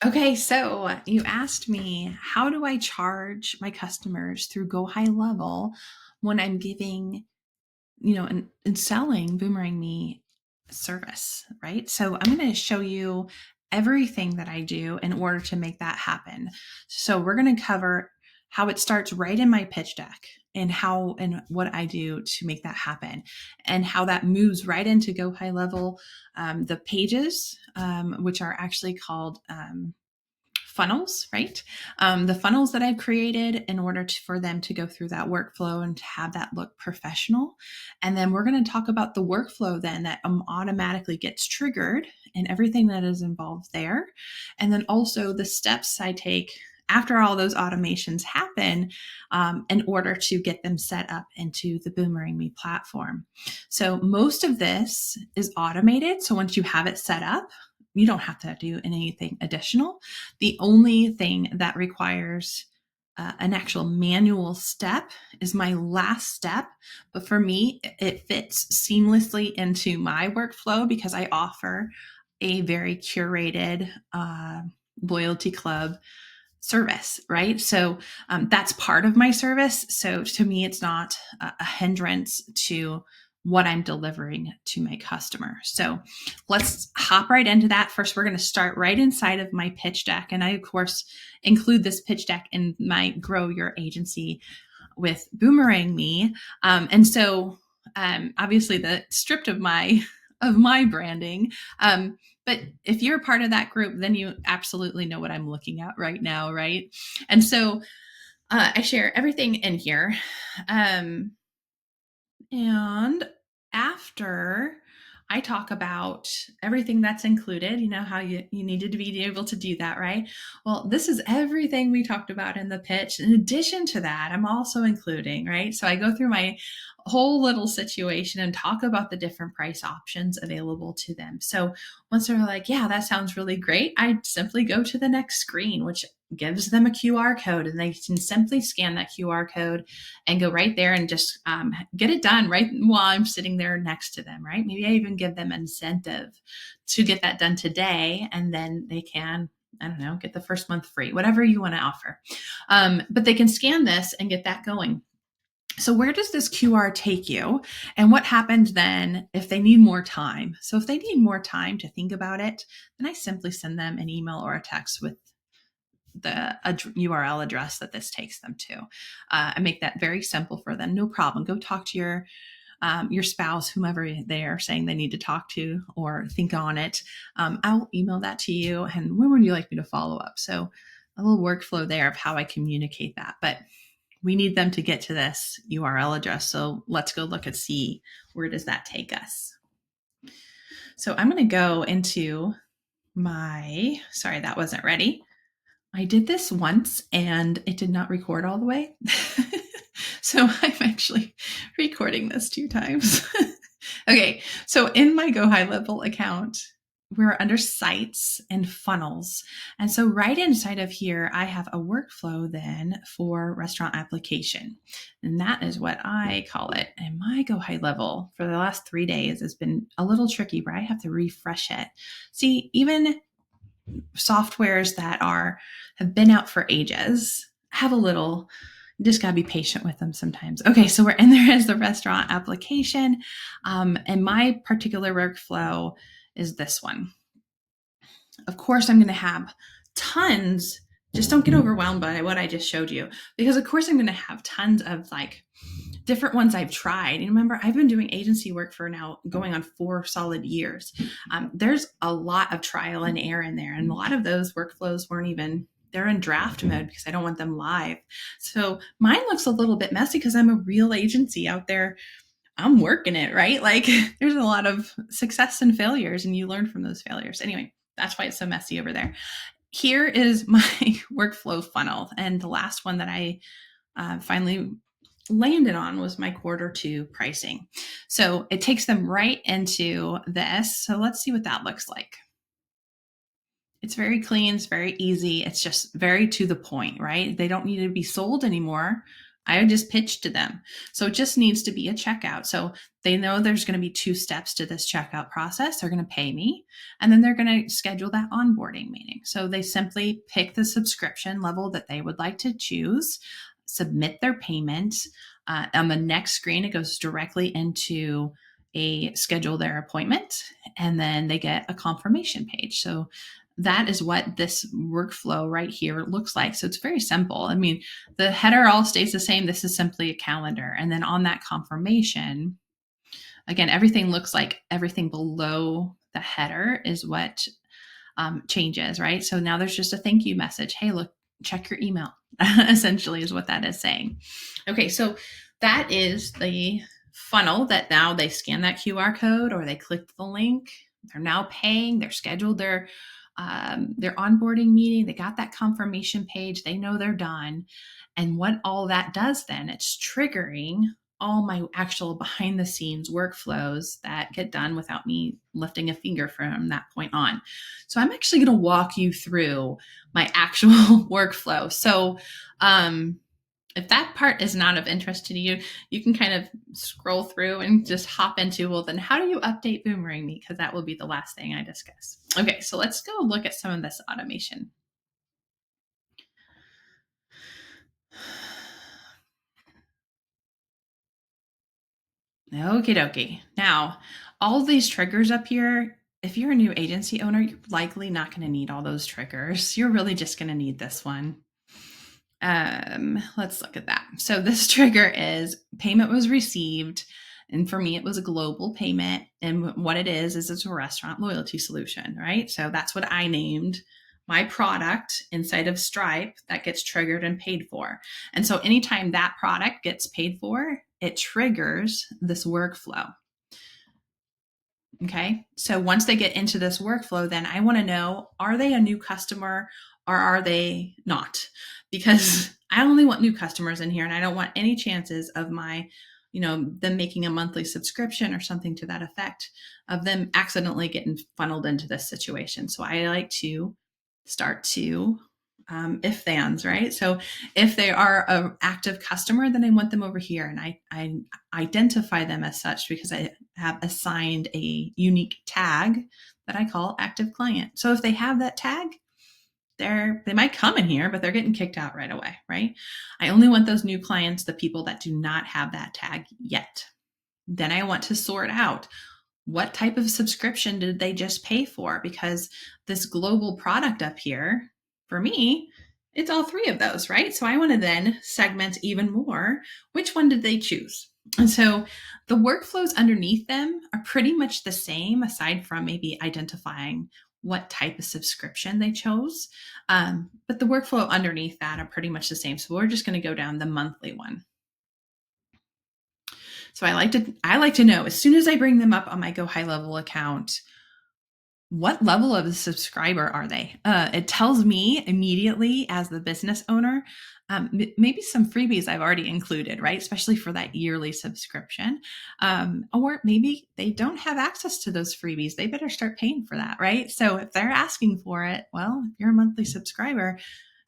Okay, so you asked me, how do I charge my customers through GoHighLevel when I'm giving, and selling Boomerang Me service, right? So I'm going to show you everything that I do in order to make that happen. So we're going to cover how it starts right in my pitch deck and how and what I do to make that happen and how that moves right into GoHighLevel, the pages, which are actually called funnels, right? The funnels that I've created in order for them to go through that workflow and to have that look professional. And then we're going to talk about the workflow then that automatically gets triggered and everything that is involved there. And then also the steps I take after all those automations happen in order to get them set up into the Boomerang Me platform. So most of this is automated. So once you have it set up, you don't have to do anything additional. The only thing that requires an actual manual step is my last step. But for me, it fits seamlessly into my workflow because I offer a very curated loyalty club service, right? So that's part of my service. So to me, it's not a hindrance to what I'm delivering to my customer. So let's hop right into that. First, we're going to start right inside of my pitch deck. And I, of course, include this pitch deck in my Grow Your Agency with Boomerang Me. And so obviously the stripped of my branding. But if you're a part of that group, then you absolutely know what I'm looking at right now, right? And so I share everything in here. And after I talk about everything that's included, you know how you needed to be able to do that, right? Well, this is everything we talked about in the pitch. In addition to that, I'm also including, right? So I go through my whole little situation and talk about the different price options available to them. So once they're like, yeah, that sounds really great, I simply go to the next screen, which gives them a QR code, and they can simply scan that QR code and go right there and just get it done right while I'm sitting there next to them, right? Maybe I even give them an incentive to get that done today, and then they can, I don't know, get the first month free, whatever you want to offer. But they can scan this and get that going. So where does this QR take you? And what happens then if they need more time? So if they need more time to think about it, then I simply send them an email or a text with the URL address that this takes them to. I make that very simple for them. No problem. Go talk to your spouse, whomever they are saying they need to talk to or think on it. I'll email that to you. And when would you like me to follow up? So a little workflow there of how I communicate that. But we need them to get to this URL address. So let's go look and see where does that take us. So I'm going to go into sorry, that wasn't ready. I did this once and it did not record all the way. So I'm actually recording this 2 times. Okay, so in my GoHighLevel account, we're under sites and funnels. And so right inside of here, I have a workflow then for restaurant application. And that is what I call it. And my GoHighLevel for the last 3 days has been a little tricky where I have to refresh it. See, even softwares that have been out for ages have a little, you just got to be patient with them sometimes. Okay, so we're in there as the restaurant application. And my particular workflow is this one. Of course, I'm going to have tons. Just don't get overwhelmed by what I just showed you, because of course I'm going to have tons of like different ones I've tried. And remember, I've been doing agency work for now going on 4 solid years. There's a lot of trial and error in there. And a lot of those workflows they're in draft mode because I don't want them live. So mine looks a little bit messy because I'm a real agency out there. I'm working it, right? Like there's a lot of success and failures and you learn from those failures. Anyway, that's why it's so messy over there. Here is my workflow funnel. And the last one that I finally landed on was my Q2 pricing. So it takes them right into this. So let's see what that looks like. It's very clean. It's very easy. It's just very to the point, right? They don't need to be sold anymore. I just pitched to them. So it just needs to be a checkout. So they know there's going to be 2 steps to this checkout process. They're going to pay me, and then they're going to schedule that onboarding meeting. So they simply pick the subscription level that they would like to choose, submit their payment. On the next screen, it goes directly into a schedule their appointment, and then they get a confirmation page. So that is what this workflow right here looks like. So it's very simple. I mean, the header all stays the same. This is simply a calendar. And then on that confirmation, again, everything looks like everything below the header is what changes, right? So now there's just a thank you message. Hey, look, check your email, essentially is what that is saying. Okay, so that is the funnel that now they scan that QR code or they click the link. They're now paying, they're scheduled their onboarding meeting. They got that confirmation page. They know they're done. And what all that does then, it's triggering all my actual behind the scenes workflows that get done without me lifting a finger from that point on. So I'm actually going to walk you through my actual workflow. So, if that part is not of interest to you, you can kind of scroll through and just hop into, well, then how do you update BoomerangMe? Because that will be the last thing I discuss. Okay, so let's go look at some of this automation. Okie dokie. Now, all these triggers up here, if you're a new agency owner, you're likely not going to need all those triggers. You're really just going to need this one. Let's look at that. So this trigger is payment was received. And for me, it was a global payment. And what it is it's a restaurant loyalty solution, right? So that's what I named my product inside of Stripe that gets triggered and paid for. And so anytime that product gets paid for, it triggers this workflow. Okay. So once they get into this workflow, then I want to know, are they a new customer or are they not? Because I only want new customers in here and I don't want any chances of my, them making a monthly subscription or something to that effect of them accidentally getting funneled into this situation. So I like to start to if thans, right? So if they are an active customer, then I want them over here and I identify them as such because I have assigned a unique tag that I call active client. So if they have that tag, they might come in here, but they're getting kicked out right away, right? I only want those new clients, the people that do not have that tag yet. Then I want to sort out what type of subscription did they just pay for? Because this global product up here, for me, it's all 3 of those, right? So I want to then segment even more. Which one did they choose? And so the workflows underneath them are pretty much the same, aside from maybe identifying what type of subscription they chose. But the workflow underneath that are pretty much the same. So we're just going to go down the monthly one. So I like to know as soon as I bring them up on my GoHighLevel account, what level of subscriber are they? It tells me immediately as the business owner, maybe some freebies I've already included, right? Especially for that yearly subscription. Or maybe they don't have access to those freebies. They better start paying for that, right? So if they're asking for it, well, if you're a monthly subscriber,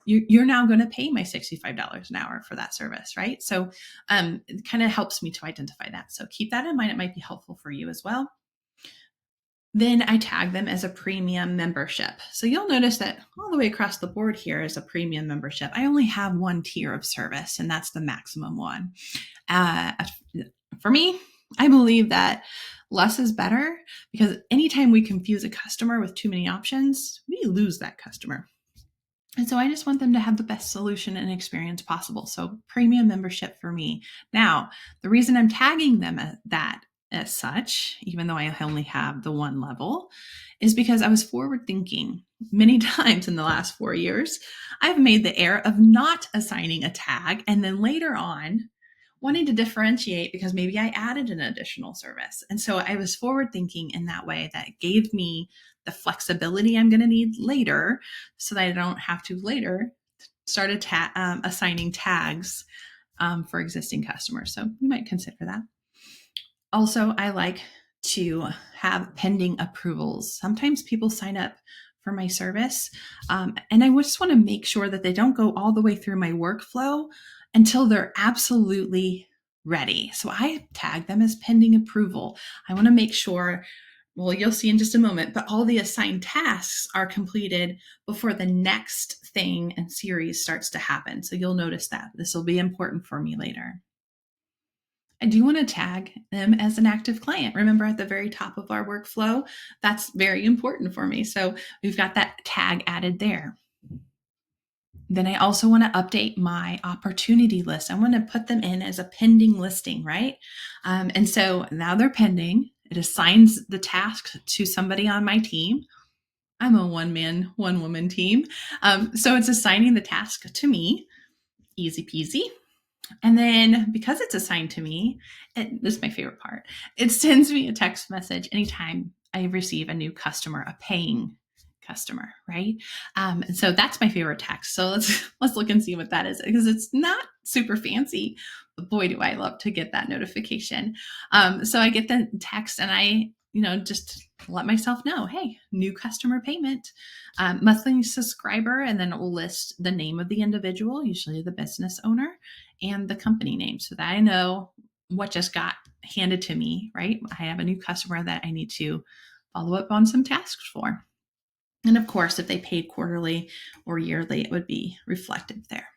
you're now going to pay my $65 an hour for that service, right? So it kind of helps me to identify that. So keep that in mind. It might be helpful for you as well. Then I tag them as a premium membership. So you'll notice that all the way across the board here is a premium membership. I only have one tier of service, and that's the maximum one. For me, I believe that less is better because anytime we confuse a customer with too many options, we lose that customer. And so I just want them to have the best solution and experience possible. So premium membership for me. Now, the reason I'm tagging them as such, even though I only have the one level, is because I was forward thinking many times in the last 4 years. I've made the error of not assigning a tag and then later on wanting to differentiate because maybe I added an additional service. And so I was forward thinking in that way that gave me the flexibility I'm going to need later so that I don't have to later start assigning tags for existing customers. So you might consider that. Also, I like to have pending approvals. Sometimes people sign up for my service, and I just want to make sure that they don't go all the way through my workflow until they're absolutely ready. So I tag them as pending approval. I want to make sure, well, you'll see in just a moment, but all the assigned tasks are completed before the next thing and series starts to happen. So you'll notice that this will be important for me later. I do want to tag them as an active client. Remember at the very top of our workflow, that's very important for me. So we've got that tag added there. Then I also want to update my opportunity list. I want to put them in as a pending listing, right? And so now they're pending. It assigns the task to somebody on my team. I'm a one-man, one-woman team. So it's assigning the task to me. Easy peasy. And then because it's assigned to me, this is my favorite part. It sends me a text message anytime I receive a new customer, a paying customer, right? And so that's my favorite text. So let's look and see what that is, because it's not super fancy, but boy, do I love to get that notification. So I get the text and I, just let myself know, hey, new customer payment, monthly subscriber, and then it will list the name of the individual, usually the business owner, and the company name, so that I know what just got handed to me, right? I have a new customer that I need to follow up on some tasks for. And of course, if they paid quarterly or yearly, it would be reflective there.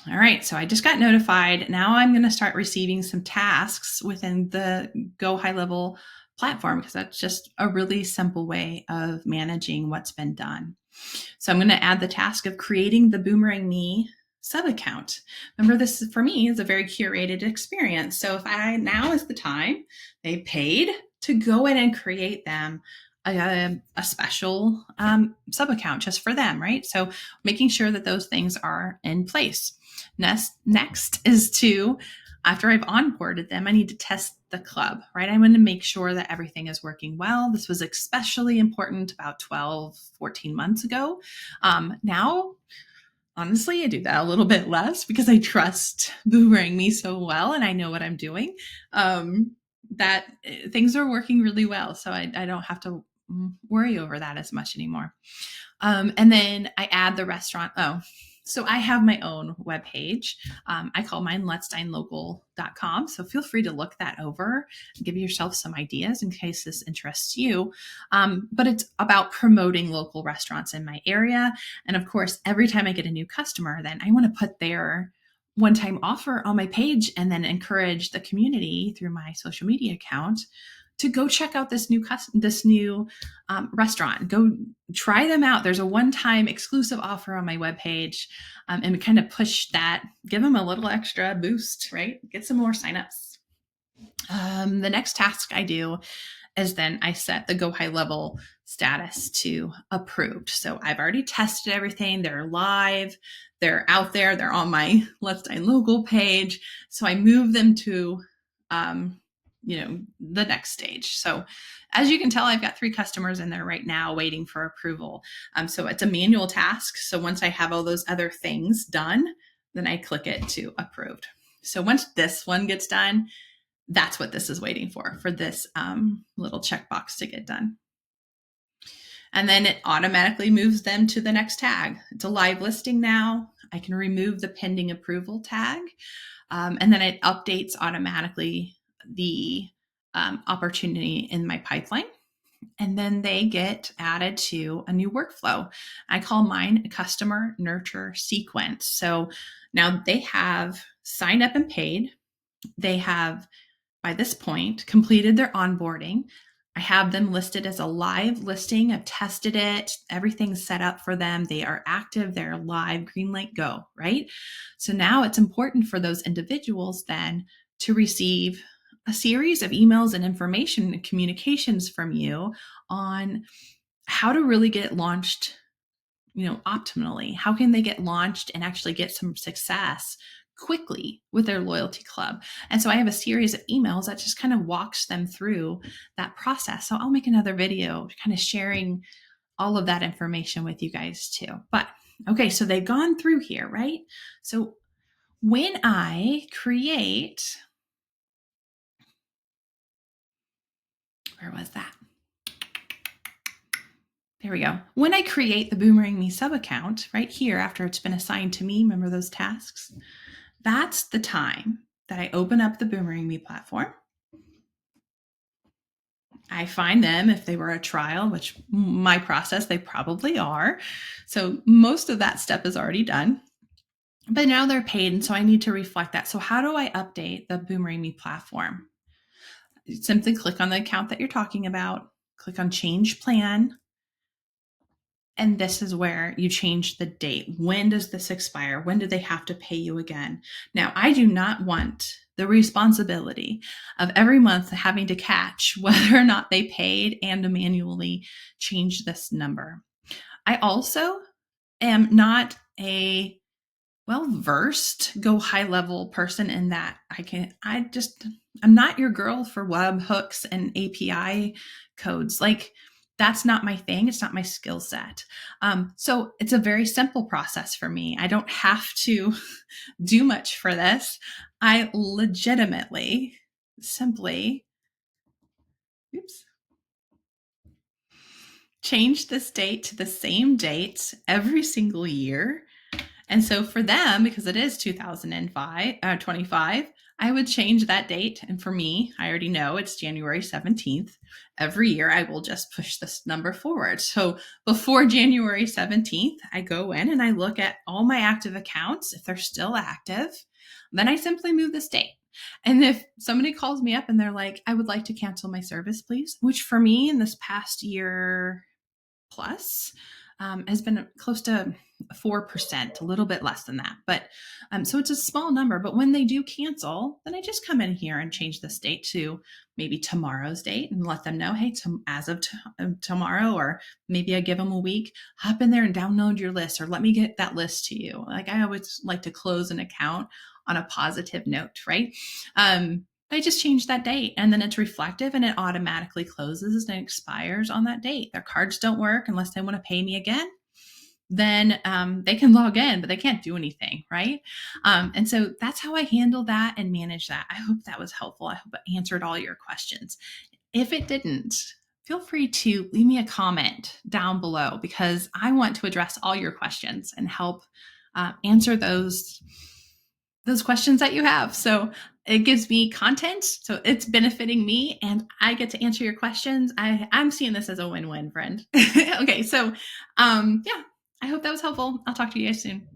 All right, so I just got notified. Now I'm going to start receiving some tasks within the GoHighLevel platform, because that's just a really simple way of managing what's been done. So I'm going to add the task of creating the BoomerangMe sub-account. Remember, this for me is a very curated experience. So if now is the time, they paid, to go in and create them a special sub-account just for them, right? So making sure that those things are in place. Next is after I've onboarded them, I need to test the club, right? I'm going to make sure that everything is working well. This was especially important about 12, 14 months ago. Now, honestly, I do that a little bit less because I trust BoomerangMe so well and I know what I'm doing, that things are working really well. So I don't have to worry over that as much anymore. And then I add the restaurant. So I have my own webpage. I call mine let'sdinelocal.com. So feel free to look that over, give yourself some ideas in case this interests you. But it's about promoting local restaurants in my area. And of course, every time I get a new customer, then I want to put their one-time offer on my page and then encourage the community through my social media account to go check out this new restaurant. Go try them out. There's a one-time exclusive offer on my webpage, and kind of push that, give them a little extra boost, right? Get some more signups. The next task I do is then I set the GoHighLevel status to approved. So I've already tested everything. They're live. They're out there. They're on my Let's Dine Local page. So I move them to the next stage. So as you can tell, I've got 3 customers in there right now waiting for approval. So it's a manual task. So once I have all those other things done, then I click it to approved. So once this one gets done, that's what this is waiting for this little checkbox to get done. And then it automatically moves them to the next tag. It's a live listing now. I can remove the pending approval tag. And then it updates automatically the opportunity in my pipeline. And then they get added to a new workflow. I call mine a customer nurture sequence. So now they have signed up and paid. They have, by this point, completed their onboarding. I have them listed as a live listing. I've tested it. Everything's set up for them. They are active. They're live. Green light, go, right? So now it's important for those individuals then to receive a series of emails and information and communications from you on how to really get launched, optimally. How can they get launched and actually get some success quickly with their loyalty club? And so I have a series of emails that just kind of walks them through that process. So I'll make another video kind of sharing all of that information with you guys too. But okay, so they've gone through here, right? So when I create, where was that? There we go. When I create the BoomerangMe sub account right here, after it's been assigned to me, remember those tasks? That's the time that I open up the BoomerangMe platform. I find them if they were a trial, which my process, they probably are. So most of that step is already done. But now they're paid, and so I need to reflect that. So how do I update the BoomerangMe platform? Simply click on the account that you're talking about, click on Change Plan, and this is where you change the date. When does this expire? When do they have to pay you again? Now, I do not want the responsibility of every month having to catch whether or not they paid and to manually change this number. I also am not a well-versed GoHighLevel person in that I'm not your girl for web hooks and API codes. Like, that's not my thing. It's not my skill set. So it's a very simple process for me. I don't have to do much for this. I legitimately simply, change this date to the same dates every single year. And so for them, because it is 2025, I would change that date. And for me, I already know it's January 17th. Every year, I will just push this number forward. So before January 17th, I go in and I look at all my active accounts. If they're still active, then I simply move this date. And if somebody calls me up and they're like, I would like to cancel my service, please, which for me in this past year plus has been close to 4%, a little bit less than that. But so it's a small number. But when they do cancel, then I just come in here and change this date to maybe tomorrow's date and let them know, hey, as of tomorrow, or maybe I give them a week, hop in there and download your list, or let me get that list to you. Like, I always like to close an account on a positive note, right? I just change that date, and then it's reflective and it automatically closes and expires on that date. Their cards don't work unless they want to pay me again. Then they can log in, but they can't do anything, right? And so that's how I handle that and manage that. I hope that was helpful. I hope it answered all your questions. If it didn't, feel free to leave me a comment down below, because I want to address all your questions and help answer those questions that you have. So it gives me content, so it's benefiting me, and I get to answer your questions. I'm seeing this as a win-win, friend. Okay, so yeah, I hope that was helpful. I'll talk to you guys soon.